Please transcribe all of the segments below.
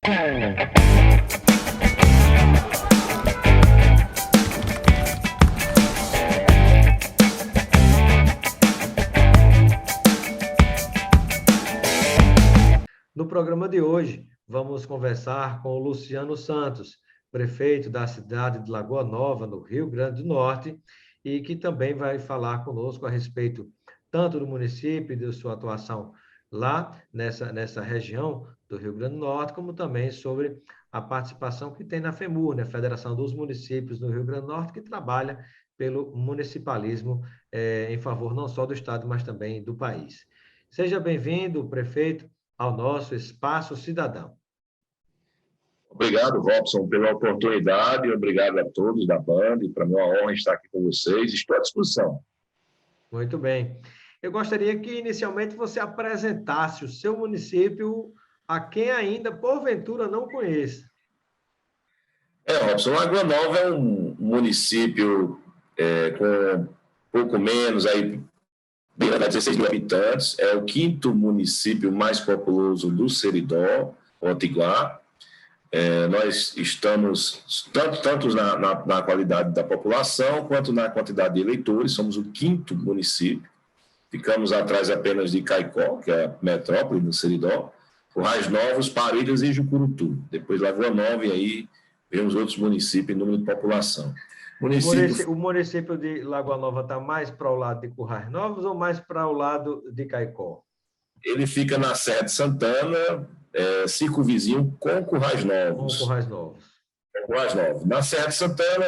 No programa de hoje, vamos conversar com o Luciano Santos, prefeito da cidade de Lagoa Nova, no Rio Grande do Norte, e que também vai falar conosco a respeito tanto do município e de sua atuação lá nessa região do Rio Grande do Norte, como também sobre a participação que tem na FEMUR, né, Federação dos Municípios do Rio Grande do Norte, que trabalha pelo municipalismo em favor não só do Estado, mas também do país. Seja bem-vindo, prefeito, ao nosso Espaço Cidadão. Obrigado, Robson, pela oportunidade, obrigado a todos da Band, para mim é uma honra estar aqui com vocês, estou à disposição. Muito bem. Eu gostaria que, inicialmente, você apresentasse o seu município a quem ainda, porventura, não conheça. Robson, Lagoa Nova é um município com pouco menos, aí, bem 16 mil habitantes, é o quinto município mais populoso do Seridó, Potiguar. Nós estamos, tanto na qualidade da população, quanto na quantidade de eleitores, somos o quinto município. Ficamos atrás apenas de Caicó, que é a metrópole do Seridó, Currais Novos, Parelhas e Jucurutu. Depois Lagoa Nova e aí vem os outros municípios em número de população. O município de Lagoa Nova está mais para o lado de Currais Novos ou mais para o lado de Caicó? Ele fica na Serra de Santana, circunvizinho com Currais Novos. Com Currais Novos. Currais Novos. Na Serra de Santana,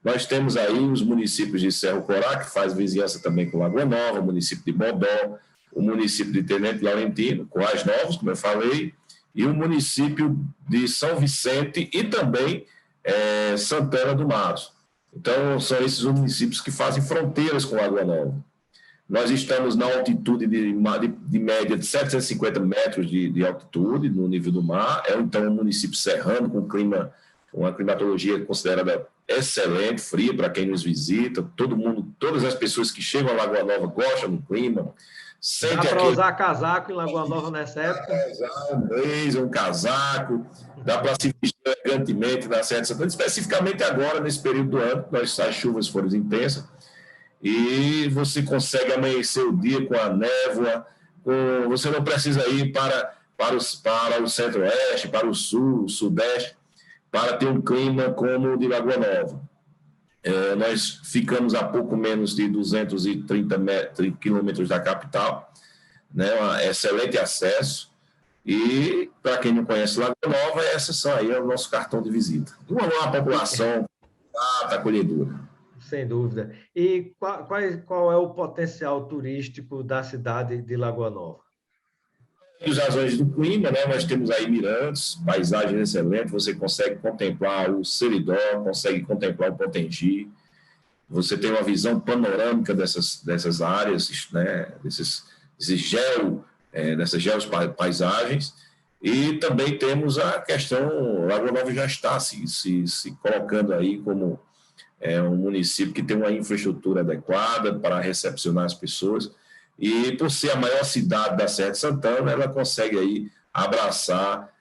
nós temos aí os municípios de Cerro Corá, que faz vizinhança também com Lagoa Nova, o município de Bodó, o município de Tenente Laurentino, Currais Novos, como eu falei, e o município de São Vicente e também Santana do Mato. Então, são esses os municípios que fazem fronteiras com Lagoa Nova. Nós estamos na altitude de média de 750 metros de altitude no nível do mar. É, então, um município serrano, com uma climatologia considerada excelente, fria para quem nos visita. Todas as pessoas que chegam a Lagoa Nova gostam do clima. Dá para usar casaco em Lagoa Nova nessa época? Um casaco, dá para se vestir elegantemente na Serra de Santana, especificamente agora, nesse período do ano, as chuvas foram intensas, e você consegue amanhecer o dia com a névoa, você não precisa ir para o centro-oeste, para o sul, o sudeste, para ter um clima como o de Lagoa Nova. Nós ficamos a pouco menos de 230 quilômetros da capital, né, um excelente acesso, e para quem não conhece Lagoa Nova, essa só aí é o nosso cartão de visita. Uma população acolhedora. Sem dúvida. E qual é o potencial turístico da cidade de Lagoa Nova? As razões do clima, né? Nós temos aí mirantes, paisagens excelentes, você consegue contemplar o Seridó, consegue contemplar o Potengi, você tem uma visão panorâmica dessas áreas, né? Dessas geopaisagens, e também temos a questão, Lagoa Nova já está se colocando aí como um município que tem uma infraestrutura adequada para recepcionar as pessoas, e por ser a maior cidade da Serra de Santana, ela consegue aí abraçar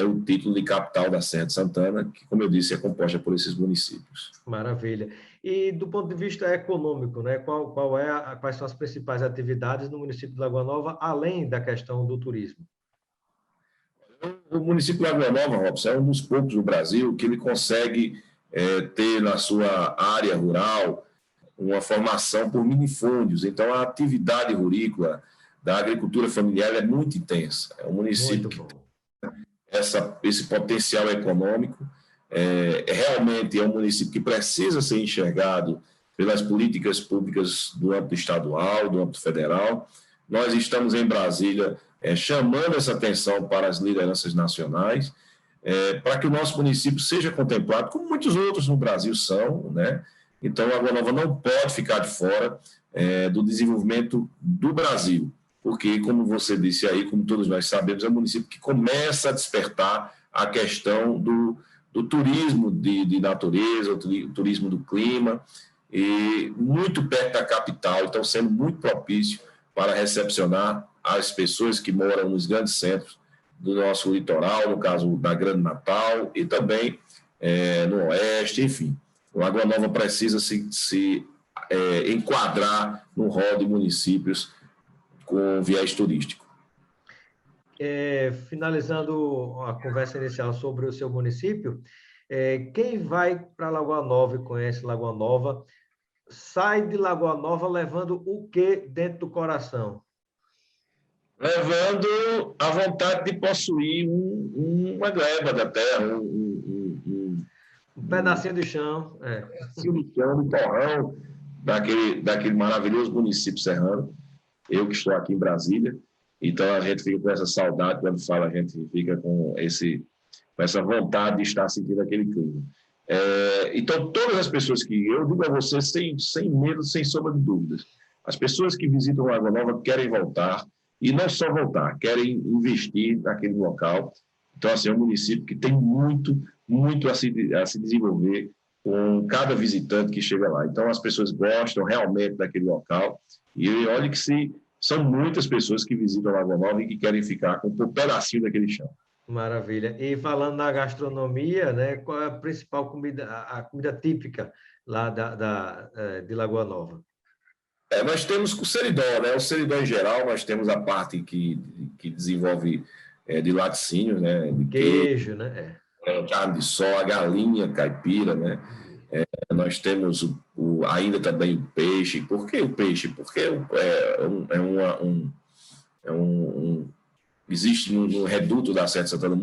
o título de capital da Serra de Santana, que, como eu disse, é composta por esses municípios. Maravilha. E do ponto de vista econômico, né, quais são as principais atividades no município de Lagoa Nova, além da questão do turismo? O município de Lagoa Nova, Robson, é um dos poucos do Brasil que ele consegue ter na sua área rural uma formação por minifúndios. Então, a atividade rurícola da agricultura familiar é muito intensa. É um município que tem esse potencial econômico. Realmente é um município que precisa ser enxergado pelas políticas públicas do âmbito estadual, do âmbito federal. Nós estamos em Brasília chamando essa atenção para as lideranças nacionais, para que o nosso município seja contemplado, como muitos outros no Brasil são, né? Então, a Lagoa Nova não pode ficar de fora do desenvolvimento do Brasil, porque, como você disse aí, como todos nós sabemos, é um município que começa a despertar a questão do turismo de natureza, o turismo do clima, e muito perto da capital, então sendo muito propício para recepcionar as pessoas que moram nos grandes centros do nosso litoral, no caso da Grande Natal, e também no Oeste, enfim. Lagoa Nova precisa se enquadrar no rol de municípios com viés turístico. Finalizando a conversa inicial sobre o seu município, quem vai para Lagoa Nova e conhece Lagoa Nova, sai de Lagoa Nova levando o que dentro do coração? Levando a vontade de possuir uma gleba da terra, um pedacinho de chão. Um pedacinho de chão, um torrão daquele maravilhoso município serrano. Eu que estou aqui em Brasília, então a gente fica com essa saudade, quando fala, a gente fica com essa vontade de estar sentindo aquele clima. Então, todas as pessoas que eu digo a você, sem medo, sem sombra de dúvidas, as pessoas que visitam Lagoa Nova querem voltar, e não só voltar, querem investir naquele local. Então, assim, é um município que tem muito a se desenvolver com cada visitante que chega lá. Então, as pessoas gostam realmente daquele local, e olha que são muitas pessoas que visitam Lagoa Nova e que querem ficar com um pedacinho daquele chão. Maravilha. E falando na gastronomia, né, qual é a principal comida, a comida típica lá de Lagoa Nova? Nós temos o seridó, né? O seridó em geral, nós temos a parte que desenvolve de laticínios, né? De queijo, né? Carne de sol, a galinha caipira, né? Nós temos ainda também o peixe. Por que o peixe? Porque existe no reduto da Serra de Santana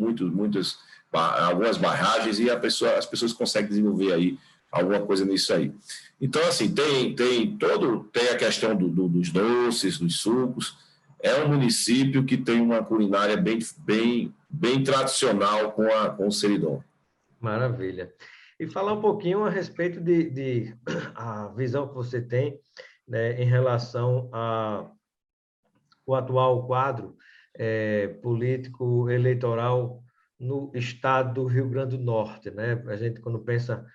algumas barragens e as pessoas conseguem desenvolver aí alguma coisa nisso aí. Então, assim, tem a questão dos doces, dos sucos. É um município que tem uma culinária bem tradicional com o seridó. Maravilha. E falar um pouquinho a respeito de a visão que você tem, né, em relação ao atual quadro político eleitoral no estado do Rio Grande do Norte, né? A gente, quando pensa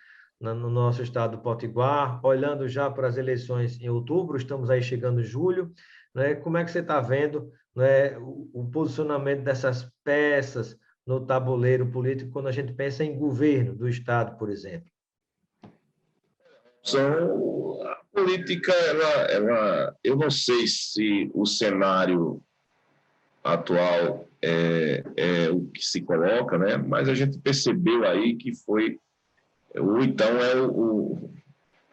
no nosso estado do Potiguar, olhando já para as eleições em outubro, estamos aí chegando em julho, né? Como é que você está vendo, né, o posicionamento dessas peças no tabuleiro político quando a gente pensa em governo do estado, por exemplo? A política, eu não sei se o cenário atual é o que se coloca, né? Mas a gente percebeu aí que foi, ou então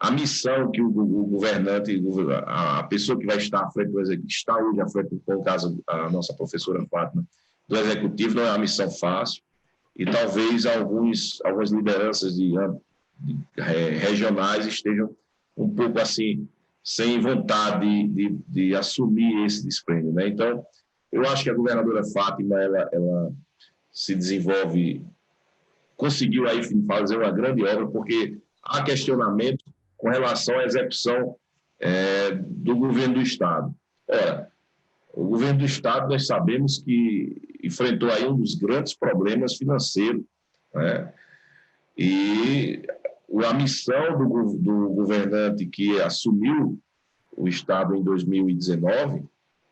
a missão que o governante, a pessoa que vai estar à frente do executivo, está hoje à frente, no caso, a nossa professora Fátima, do executivo, não é uma missão fácil, e talvez algumas lideranças regionais estejam um pouco assim, sem vontade de assumir esse desprêmio, né? Então, eu acho que a governadora Fátima, ela se desenvolve, conseguiu aí fazer uma grande obra, porque há questionamento com relação à execução do governo do Estado. Ora, o governo do Estado, nós sabemos que enfrentou aí um dos grandes problemas financeiros, né? E a missão do governante que assumiu o Estado em 2019,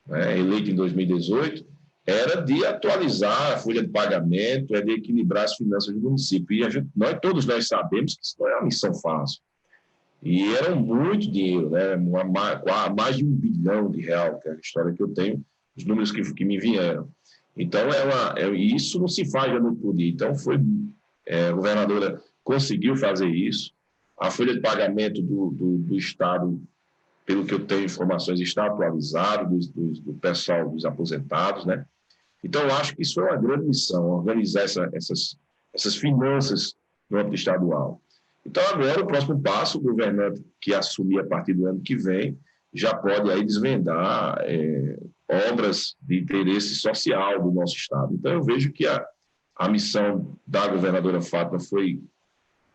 né, eleito em 2018, era de atualizar a folha de pagamento, de equilibrar as finanças do município. E todos nós sabemos que isso não é uma missão fácil. E era muito dinheiro, né? Mais de R$1 bilhão, que é a história que eu tenho, os números que me vieram. Então, isso não se faz já no outro dia. Então, a governadora conseguiu fazer isso. A folha de pagamento do Estado, pelo que eu tenho informações, está atualizada, do pessoal, dos aposentados, né? Então, eu acho que isso é uma grande missão, organizar essas finanças no âmbito estadual. Então, agora, o próximo passo, o governante que assumir a partir do ano que vem, já pode aí desvendar obras de interesse social do nosso Estado. Então, eu vejo que a missão da governadora Fátima foi,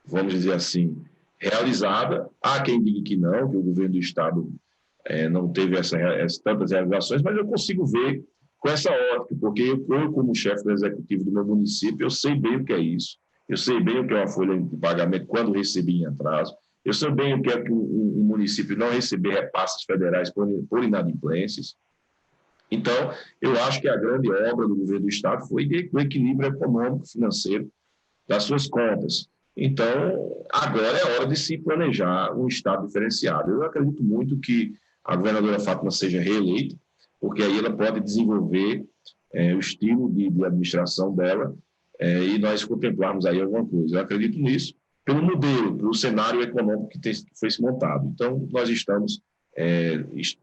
vamos dizer assim, realizada. Há quem diga que não, que o governo do Estado não teve tantas realizações, mas eu consigo ver com essa ótica, porque eu, como chefe do executivo do meu município, eu sei bem o que é isso. Eu sei bem o que é uma folha de pagamento quando recebi em atraso. Eu sei bem o que é que um município não receber repasses federais por inadimplências. Então, eu acho que a grande obra do governo do Estado foi o equilíbrio econômico financeiro das suas contas. Então, agora é hora de se planejar um Estado diferenciado. Eu acredito muito que a governadora Fátima seja reeleita, porque aí ela pode desenvolver o estilo de administração dela e nós contemplarmos aí alguma coisa. Eu acredito nisso, pelo modelo, pelo cenário econômico que foi se montado. Então, nós estamos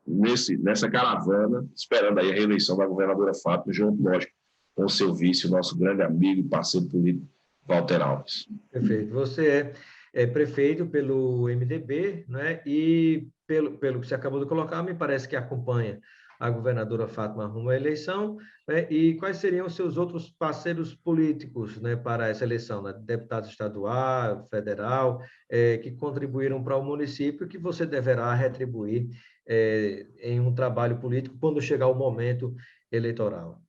nessa caravana, esperando aí a reeleição da governadora Fátima, junto, lógico, com o seu vice, o nosso grande amigo e parceiro político, Walter Alves. Perfeito. Você é prefeito pelo MDB, né? E pelo que você acabou de colocar, me parece que acompanha a governadora Fátima rumo à eleição, né? E quais seriam os seus outros parceiros políticos, né, para essa eleição, né? Deputado estadual, federal, que contribuíram para o município, que você deverá retribuir em um trabalho político quando chegar o momento eleitoral?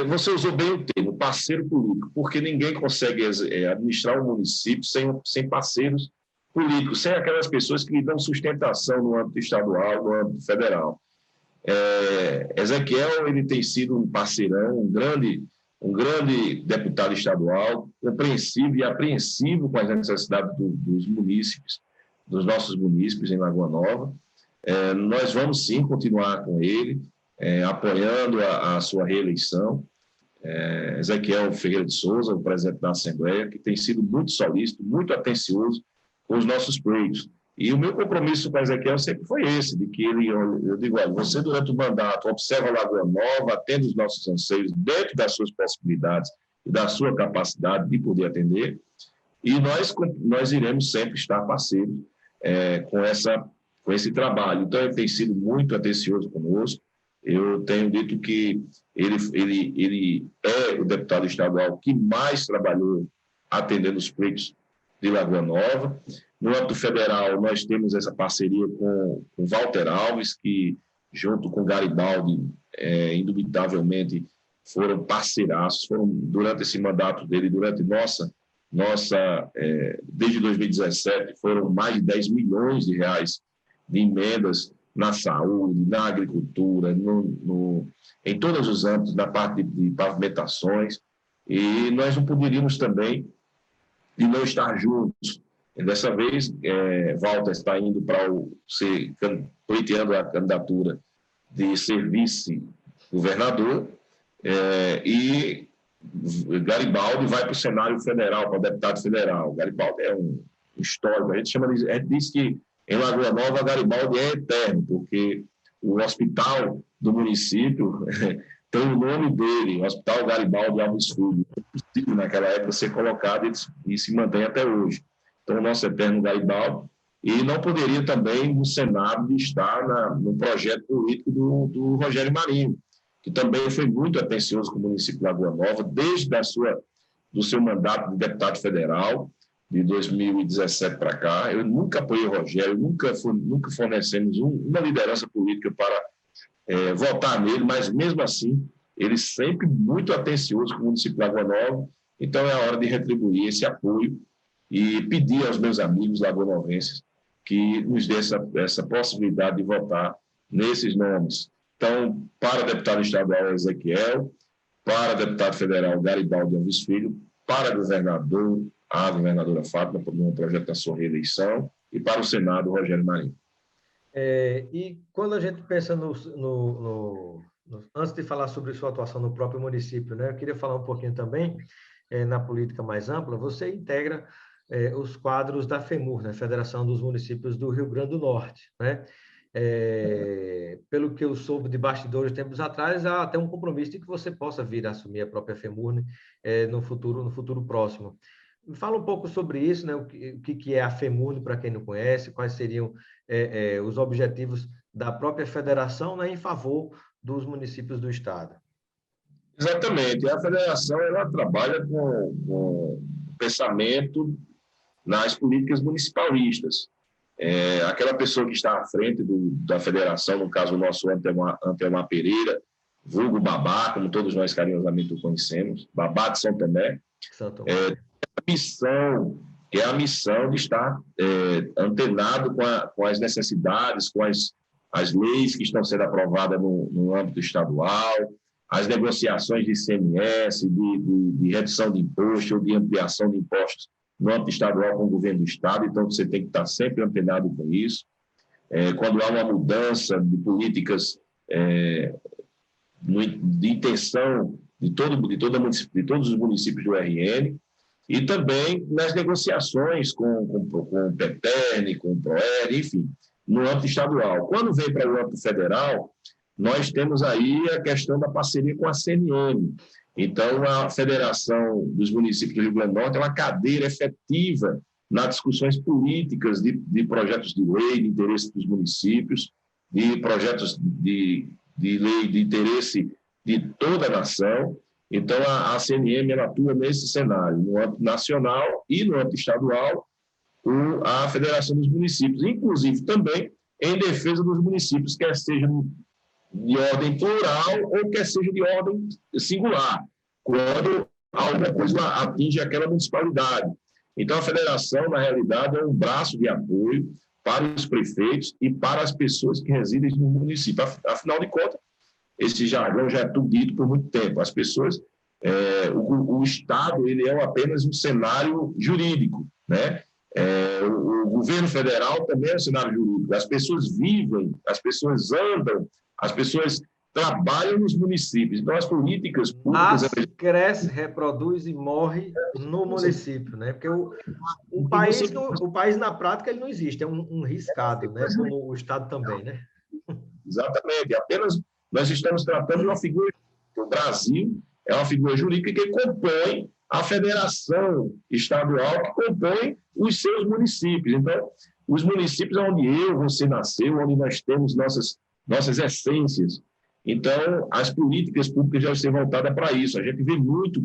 Você usou bem o termo, parceiro político, porque ninguém consegue administrar um município sem parceiros políticos, sem aquelas pessoas que lhe dão sustentação no âmbito estadual, no âmbito federal. Ezequiel, ele tem sido um parceirão, um grande deputado estadual, compreensivo e apreensivo com as necessidades dos munícipes, dos nossos munícipes em Lagoa Nova. Nós vamos sim continuar com ele, apoiando a sua reeleição. Ezequiel Ferreira de Souza, o presidente da Assembleia, que tem sido muito solícito, muito atencioso com os nossos pleitos. E o meu compromisso com Ezequiel sempre foi esse, de que eu digo, olha, você durante o mandato observa a Lagoa Nova, atende os nossos anseios dentro das suas possibilidades e da sua capacidade de poder atender, e nós iremos sempre estar parceiros com esse trabalho. Então, ele tem sido muito atencioso conosco. Eu tenho dito que ele é o deputado estadual que mais trabalhou atendendo os pleitos de Lagoa Nova. No âmbito federal, nós temos essa parceria com o Walter Alves, que, junto com Garibaldi, indubitavelmente, foram parceiraços, durante esse mandato dele, desde 2017, foram mais de 10 milhões de reais de emendas na saúde, na agricultura, em todos os âmbitos, na parte de pavimentações, e nós não poderíamos também de não estar juntos. E dessa vez, Walter está indo pleiteando a candidatura de ser vice-governador, e Garibaldi vai para o cenário federal, para deputado federal. Garibaldi é um histórico, a gente diz que em Lagoa Nova, Garibaldi é eterno, porque o hospital do município tem o nome dele, o Hospital Garibaldi Alves Filho. É possível, naquela época, ser colocado e se mantém até hoje. Então, o nosso eterno Garibaldi. E não poderia também, no Senado, estar no projeto político do Rogério Marinho, que também foi muito atencioso com o município de Lagoa Nova, desde do seu mandato de deputado federal, de 2017 para cá. Eu nunca apoiei o Rogério, nunca fornecemos uma liderança política para votar nele, mas mesmo assim, ele sempre muito atencioso com o município de Lagoa Nova. Então, é a hora de retribuir esse apoio e pedir aos meus amigos lagoanovenses que nos dê essa possibilidade de votar nesses nomes. Então, para deputado estadual Ezequiel, para deputado federal Garibaldi Alves Filho, para governador, a governadora Fátima, por um projeto da sua reeleição, e para o Senado, Rogério Marinho. E quando a gente pensa antes de falar sobre sua atuação no próprio município, né, eu queria falar um pouquinho também, na política mais ampla, você integra os quadros da FEMUR, né, Federação dos Municípios do Rio Grande do Norte, né? Pelo que eu soube de bastidores tempos atrás, há até um compromisso de que você possa vir a assumir a própria FEMUR, né, no futuro próximo. Fala um pouco sobre isso, né? O que é a FEMUR, para quem não conhece, quais seriam os objetivos da própria federação, né, em favor dos municípios do Estado. Exatamente. A federação ela trabalha com pensamento nas políticas municipalistas. Aquela pessoa que está à frente da federação, no caso o nosso Antelmar Pereira, vulgo Babá, como todos nós carinhosamente o conhecemos, Babá de São Tomé, a missão de estar antenado com as necessidades, com as as leis que estão sendo aprovadas no âmbito estadual, as negociações de ICMS, de redução de imposto ou de ampliação de impostos no âmbito estadual com o governo do Estado, então você tem que estar sempre antenado com isso. Quando há uma mudança de políticas de intenção de todos os municípios do RN, e também nas negociações com o PETERN, com o PROER, enfim, no âmbito estadual. Quando vem para o âmbito federal, nós temos aí a questão da parceria com a CNM. Então, a Federação dos Municípios do Rio Grande do Norte é uma cadeira efetiva nas discussões políticas de projetos de lei de interesse dos municípios, de projetos de lei de interesse de toda a nação. Então, a CNM ela atua nesse cenário, no âmbito nacional e no âmbito estadual, a Federação dos Municípios, inclusive também em defesa dos municípios, quer seja de ordem plural ou quer seja de ordem singular, quando alguma coisa atinge aquela municipalidade. Então, a federação, na realidade, é um braço de apoio para os prefeitos e para as pessoas que residem no município. Afinal de contas, esse jargão já é tudo dito por muito tempo. As pessoas, o Estado, ele é apenas um cenário jurídico, né? O governo federal também é um cenário jurídico. As pessoas vivem, as pessoas andam, as pessoas trabalham nos municípios. Então, as políticas públicas... cresce, reproduz e morre no município, né? Porque o país, na prática, ele não existe, é um riscado, né? Como o Estado também, né? Exatamente. Apenas nós estamos tratando de uma figura... O Brasil é uma figura jurídica que compõe a federação estadual, que compõe os seus municípios. Então, os municípios é onde você nasceu, onde nós temos nossas essências. Então, as políticas públicas já ser voltadas para isso. A gente vê muito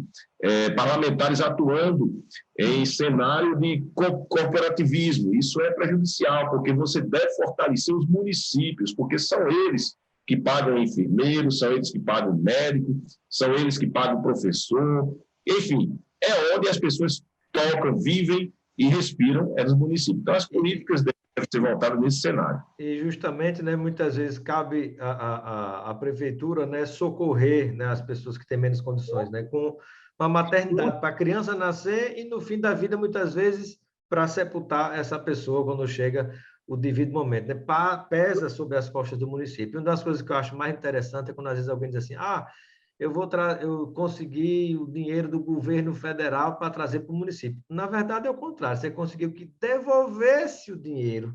parlamentares atuando em cenário de corporativismo. Isso é prejudicial, porque você deve fortalecer os municípios, porque são eles que pagam enfermeiro, são eles que pagam médico, são eles que pagam professor. Enfim, é onde as pessoas tocam, vivem e respiram, é nos municípios. Então, as políticas devem ser voltadas nesse cenário. E, justamente, né, muitas vezes cabe à prefeitura, né, socorrer, né, as pessoas que têm menos condições, né, com uma maternidade para a criança nascer e, no fim da vida, muitas vezes, para sepultar essa pessoa quando chega o devido momento, né? Pesa sobre as costas do município. Uma das coisas que eu acho mais interessante é quando, às vezes, alguém diz assim, eu consegui o dinheiro do governo federal para trazer para o município. Na verdade, é o contrário. Você conseguiu que devolvesse o dinheiro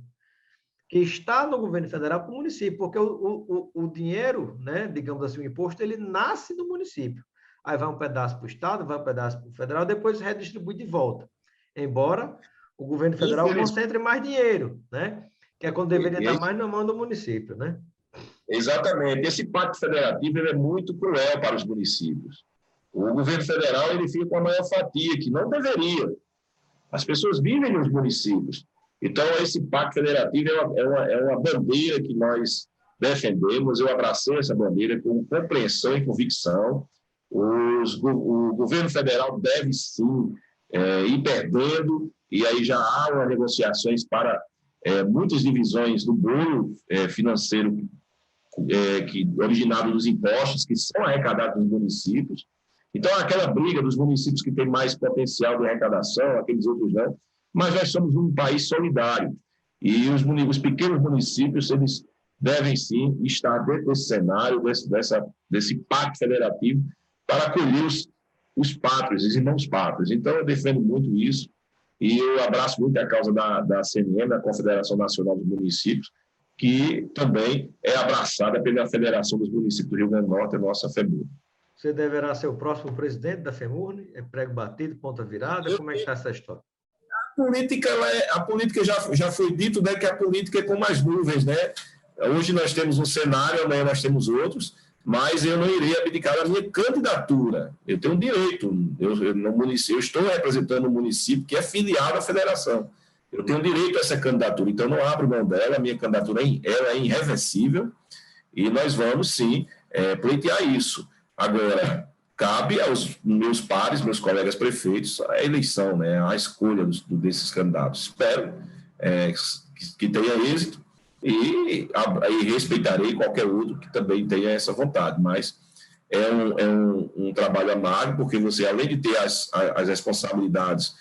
que está no governo federal para o município, porque o dinheiro, né, digamos assim, o imposto, ele nasce no município. Aí vai um pedaço para o Estado, vai um pedaço para o federal, depois redistribui de volta. Embora o governo federal concentre mais dinheiro, né? Que é quando deveria estar mais na mão do município, né? Exatamente. Esse pacto federativo ele é muito cruel para os municípios. O governo federal ele fica com a maior fatia, que não deveria. As pessoas vivem nos municípios. Então, esse pacto federativo é uma bandeira que nós defendemos. Eu abracei essa bandeira com compreensão e convicção. O governo federal deve, sim, ir perdendo, e aí já há negociações para muitas divisões do bolo financeiro originado dos impostos que são arrecadados nos municípios. Então, aquela briga dos municípios que têm mais potencial de arrecadação, aqueles outros não, mas nós somos um país solidário e os pequenos municípios eles devem sim estar dentro desse cenário, desse pacto federativo para acolher os pátrios, os irmãos pátrios. Então, eu defendo muito isso e eu abraço muito a causa da CNM, da Confederação Nacional dos Municípios, que também é abraçada pela Federação dos Municípios do Rio Grande do Norte, a nossa FEMURNE. Você deverá ser o próximo presidente da FEMURNE? É prego batido, ponta virada? Como é que está essa história? A política já foi dito, né, que a política é como as nuvens, né? Hoje nós temos um cenário, amanhã nós temos outros, mas eu não irei abdicar da minha candidatura. Eu tenho direito. Eu estou representando um município que é filiado à federação. Eu tenho direito a essa candidatura, então não abro mão dela. A minha candidatura ela é irreversível e nós vamos, sim, pleitear isso. Agora, cabe aos meus pares, meus colegas prefeitos, a eleição, né, a escolha desses candidatos. Espero que tenha êxito, e respeitarei qualquer outro que também tenha essa vontade, mas é um trabalho amargo, porque você, além de ter as responsabilidades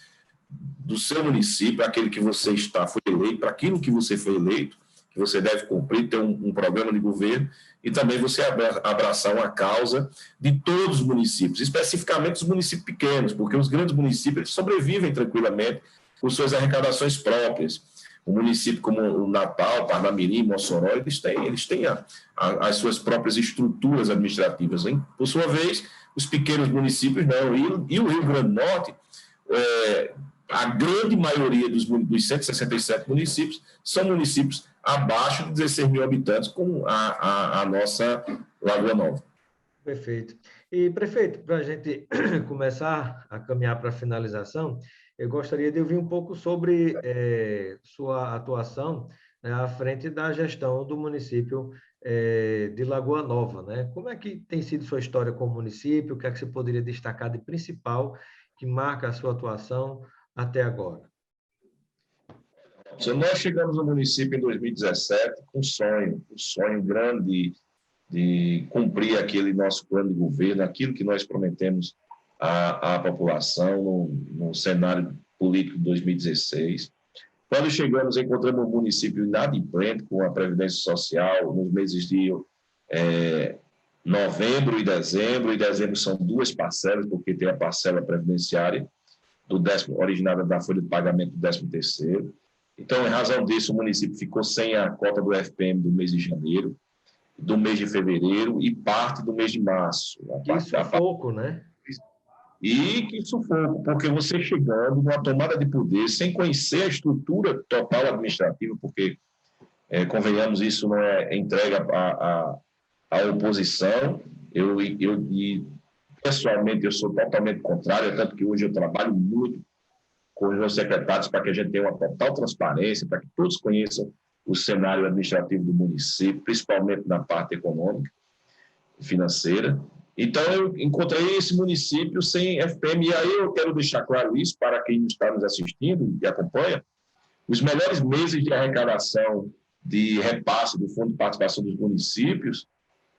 do seu município, aquele que você foi eleito, para aquilo que você foi eleito, que você deve cumprir, ter um programa de governo, e também você abraçar uma causa de todos os municípios, especificamente os municípios pequenos, porque os grandes municípios sobrevivem tranquilamente com suas arrecadações próprias. O município como o Natal, Parnamirim, Mossoró, eles têm as suas próprias estruturas administrativas, hein? Por sua vez, os pequenos municípios não. E o Rio Grande do Norte, a grande maioria dos 167 municípios são municípios abaixo de 16 mil habitantes, como a nossa Lagoa Nova. Perfeito. E, prefeito, para a gente começar a caminhar para a finalização, eu gostaria de ouvir um pouco sobre sua atuação, né, à frente da gestão do município de Lagoa Nova, né? Como é que tem sido sua história com o município? O que é que você poderia destacar de principal que marca a sua atuação até agora? Nós chegamos no município em 2017 com um sonho grande de cumprir aquele nosso plano de governo, aquilo que nós prometemos à população no cenário político de 2016. Quando chegamos, encontramos um município inadimplente com a Previdência Social nos meses de novembro e dezembro são duas parcelas, porque tem a parcela previdenciária originada da folha de pagamento do 13º. Então, em razão disso, o município ficou sem a cota do FPM do mês de janeiro, do mês de fevereiro e parte do mês de março. Que sufoco, né? E que sufoco, porque você chegando numa tomada de poder sem conhecer a estrutura total administrativa, porque, convenhamos, isso não é entregue à oposição. E, pessoalmente, eu sou totalmente contrário, tanto que hoje eu trabalho muito com os meus secretários para que a gente tenha uma total transparência, para que todos conheçam o cenário administrativo do município, principalmente na parte econômica e financeira. Então, eu encontrei esse município sem FPM, e aí eu quero deixar claro isso para quem está nos assistindo e acompanha. Os melhores meses de arrecadação de repasse do Fundo de Participação dos Municípios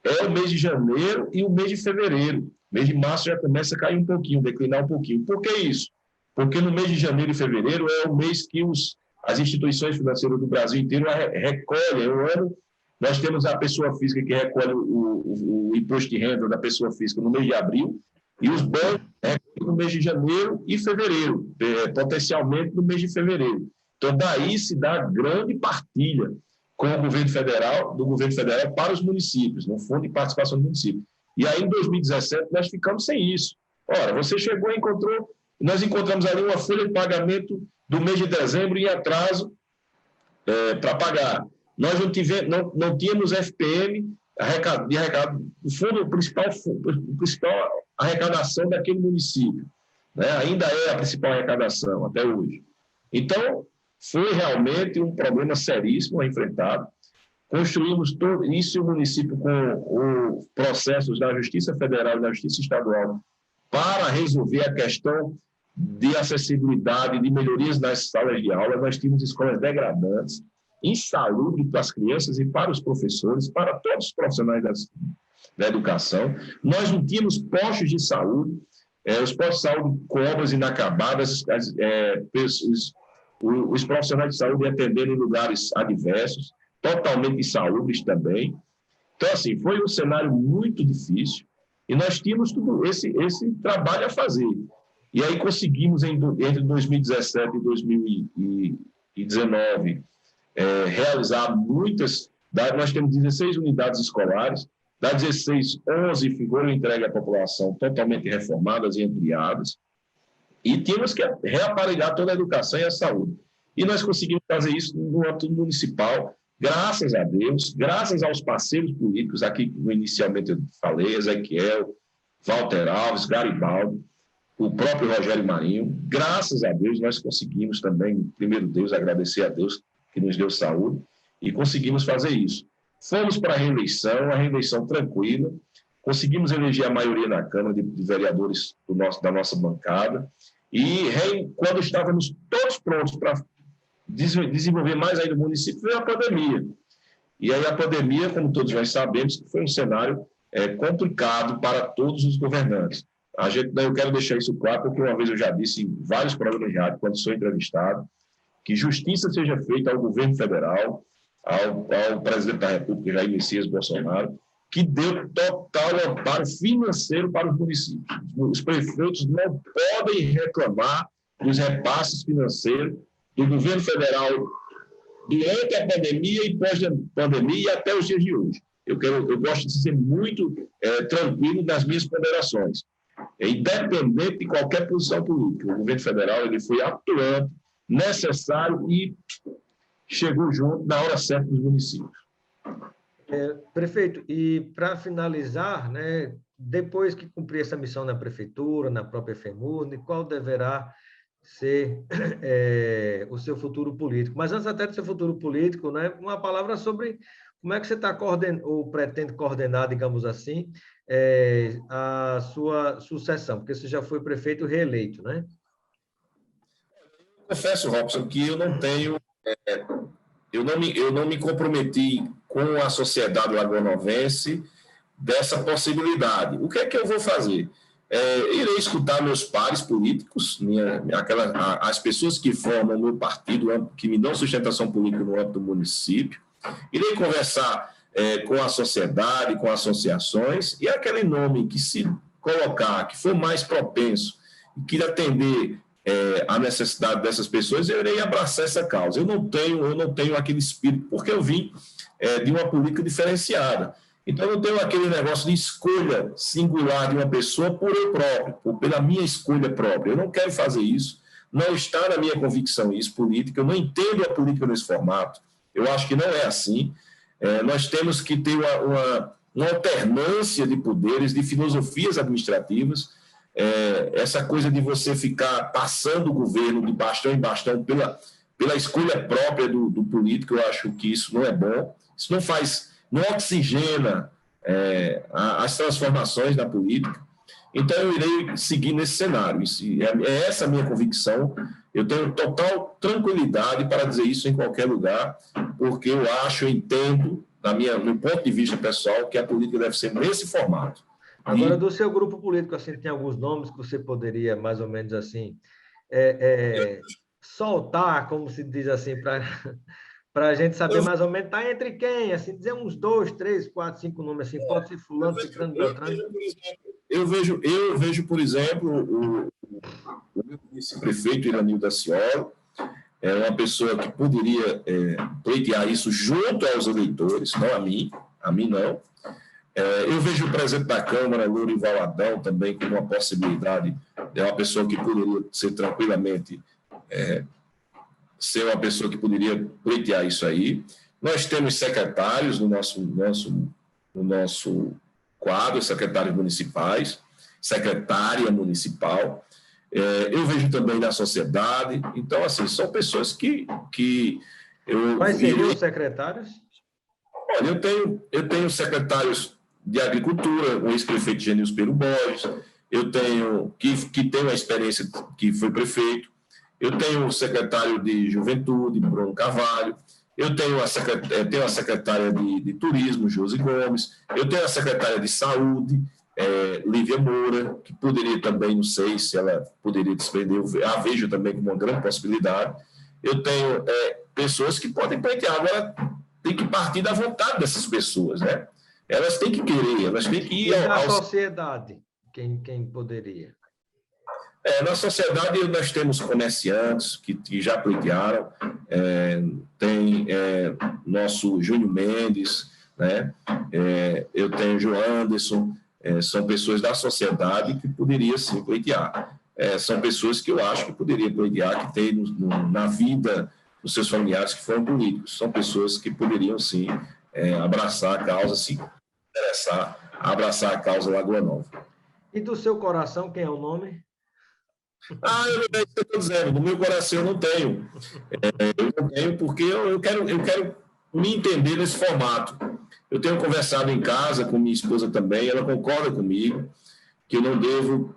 é o mês de janeiro e o mês de fevereiro. O mês de março já começa a cair um pouquinho, declinar um pouquinho. Por que isso? Porque no mês de janeiro e fevereiro é o mês que as instituições financeiras do Brasil inteiro recolhem. Nós temos a pessoa física que recolhe o imposto de renda da pessoa física no mês de abril, e os bancos no mês de janeiro e fevereiro, potencialmente no mês de fevereiro. Então, daí se dá grande partilha com o governo federal, do governo federal para os municípios, no Fundo de Participação do Município. E aí, em 2017, nós ficamos sem isso. Ora, você chegou e nós encontramos ali uma folha de pagamento do mês de dezembro em atraso para pagar. Nós não tínhamos FPM, o fundo principal arrecadação daquele município, né? Ainda é a principal arrecadação até hoje. Então, foi realmente um problema seríssimo a enfrentado. Construímos todo isso, o município com os processos da Justiça Federal e da Justiça Estadual para resolver a questão de acessibilidade, de melhorias nas salas de aula. Nós tínhamos escolas degradantes, insalubres para as crianças e para os professores, para todos os profissionais da educação. Nós não tínhamos postos de saúde, os postos de saúde com obras inacabadas, os profissionais de saúde atendendo em lugares adversos, totalmente insalubres também. Então, assim, foi um cenário muito difícil e nós tínhamos tudo esse trabalho a fazer. E aí conseguimos, entre 2017 e 2019, realizar muitas. Nós temos 16 unidades escolares, das 16, 11 foram entregues à população totalmente reformadas e ampliadas, e tínhamos que reaparegar toda a educação e a saúde. E nós conseguimos fazer isso no âmbito municipal, graças a Deus, graças aos parceiros políticos, aqui inicialmente eu falei, Ezequiel, Walter Alves, Garibaldi, o próprio Rogério Marinho. Graças a Deus nós conseguimos também, primeiro Deus, agradecer a Deus que nos deu saúde, e conseguimos fazer isso. Fomos para a reeleição tranquila, conseguimos eleger a maioria na Câmara de Vereadores da nossa bancada, e quando estávamos todos prontos para desenvolver mais ainda o município, veio a pandemia. E aí a pandemia, como todos nós sabemos, foi um cenário complicado para todos os governantes. Eu quero deixar isso claro, porque uma vez eu já disse em vários programas de rádio, quando sou entrevistado, que justiça seja feita ao governo federal, ao presidente da República, Jair Messias Bolsonaro, que deu total amparo financeiro para os municípios. Os prefeitos não podem reclamar dos repasses financeiros do governo federal durante a pandemia e pós-pandemia e até os dias de hoje. Eu gosto de ser muito tranquilo nas minhas ponderações. Independente de qualquer posição política, o governo federal ele foi atuante, necessário e chegou junto na hora certa dos municípios. Prefeito, e para finalizar, né, depois que cumprir essa missão na prefeitura, na própria FEMURNE, qual deverá ser o seu futuro político? Mas antes até do seu futuro político, né, uma palavra sobre como é que você está ou pretende coordenar, digamos assim, a sua sucessão, porque você já foi prefeito reeleito, né? Confesso, Robson, que eu não me comprometi com a sociedade lagoanovense dessa possibilidade. O que é que eu vou fazer? Irei escutar meus pares políticos, as pessoas que formam o meu partido, que me dão sustentação política no âmbito do município. Irei conversar com a sociedade, com associações, e aquele nome que se colocar, que for mais propenso, que atender a necessidade dessas pessoas, eu irei abraçar essa causa. Eu não tenho aquele espírito, porque eu vim de uma política diferenciada. Então, eu não tenho aquele negócio de escolha singular de uma pessoa por eu próprio, ou pela minha escolha própria. Eu não quero fazer isso, não está na minha convicção isso, política, eu não entendo a política nesse formato, eu acho que não é assim. Nós temos que ter uma alternância de poderes, de filosofias administrativas. Essa coisa de você ficar passando o governo de bastão em bastão pela escolha própria do político, eu acho que isso não é bom, isso não oxigena as transformações na política. Então, eu irei seguir nesse cenário. É essa a minha convicção. Eu tenho total tranquilidade para dizer isso em qualquer lugar, porque eu entendo, no ponto de vista pessoal, que a política deve ser nesse formato. Agora, do seu grupo político, assim, tem alguns nomes que você poderia, mais ou menos assim, soltar, como se diz assim, para a gente saber mais ou menos, está entre quem? Assim, dizer uns 2, 3, 4, 5 nomes, assim, pode ser fulano, ciclano, beltrano. Eu vejo, por exemplo, o meu vice-prefeito, Iranildo Daciolo, é uma pessoa que poderia pleitear isso junto aos eleitores, não a mim não. Eu vejo o presidente da Câmara, Lourival Adão, também como uma possibilidade, uma pessoa que poderia ser tranquilamente, ser uma pessoa que poderia pleitear isso aí. Nós temos secretários no nosso quadro, secretários municipais, secretária municipal. Eu vejo também na sociedade. Então, assim, são pessoas que eu... Quais seriam os secretários? Olha, eu tenho secretários de Agricultura, o ex-prefeito Genilson Pero Borges, eu tenho, que tem uma experiência, que foi prefeito, eu tenho o secretário de Juventude, Bruno Carvalho, eu tenho a secretária de Turismo, Josi Gomes, eu tenho a secretária de Saúde, Lívia Moura, que poderia também, não sei se ela poderia desprender, a vejo também como uma grande possibilidade. Eu tenho pessoas que podem pleitear, agora tem que partir da vontade dessas pessoas, né? Elas têm que querer, elas têm que ir... E da sociedade, quem poderia? Na sociedade, nós temos comerciantes que já pleitearam, tem nosso Júnior Mendes, né? Eu tenho o João Anderson, são pessoas da sociedade que poderiam sim pleitear. São pessoas que eu acho que poderiam pleitear, que tem na vida dos seus familiares que foram políticos. São pessoas que poderiam sim abraçar a causa, se interessar, abraçar a causa Lagoa Nova. E do seu coração, quem é o nome? Eu estou dizendo, no meu coração eu não tenho. Eu não tenho porque eu quero me entender nesse formato. Eu tenho conversado em casa com minha esposa também, ela concorda comigo que eu não devo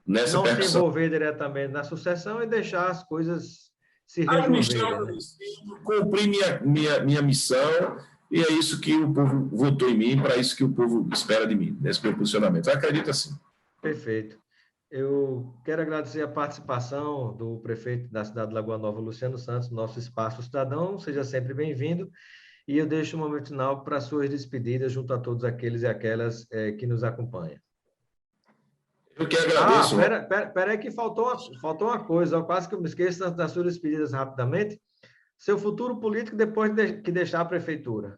nessa não se percussão. envolver diretamente na sucessão e deixar as coisas se resolverem. Né? Cumprir minha missão, e é isso que o povo votou em mim, para isso que o povo espera de mim, nesse meu posicionamento. Eu acredito assim. Perfeito. Eu quero agradecer a participação do prefeito da cidade de Lagoa Nova, Luciano Santos, no nosso Espaço Cidadão. Seja sempre bem-vindo. E eu deixo o momento final para suas despedidas junto a todos aqueles e aquelas que nos acompanham. Eu que agradeço. Espera aí que faltou uma coisa, eu quase que eu me esqueço das suas despedidas rapidamente. Seu futuro político depois que deixar a prefeitura.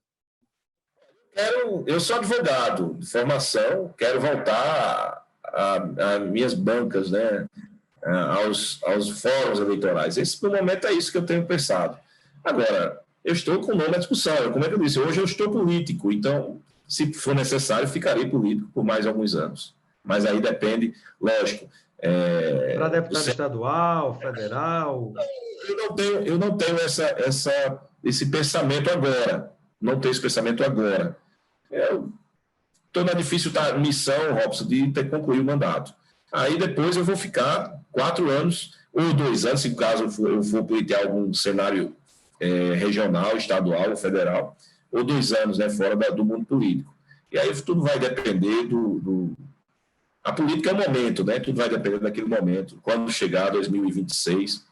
Eu sou advogado de formação, quero voltar a minhas bancas, né, aos fóruns eleitorais. Esse, no momento, é isso que eu tenho pensado. Agora, eu estou com o nome à discussão. Como é que eu disse? Hoje eu estou político, então, se for necessário, ficarei político por mais alguns anos. Mas aí depende, lógico. Para deputado estadual, federal? Eu não tenho esse pensamento agora. Não tenho esse pensamento agora. Eu estou na difícil missão, Robson, de ter concluído o mandato. Aí depois eu vou ficar 4 anos, ou 2 anos, se caso eu for pleitear algum cenário regional, estadual ou federal, ou 2 anos, né, fora do mundo político. E aí tudo vai depender A política é o momento, né? Tudo vai depender daquele momento, quando chegar 2026,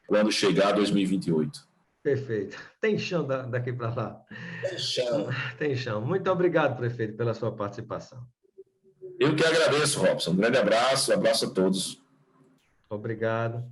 quando chegar 2028. Perfeito. Tem chão daqui para lá. Tem chão. Tem chão. Muito obrigado, prefeito, pela sua participação. Eu que agradeço, Robson. Um grande abraço, abraço a todos. Obrigado.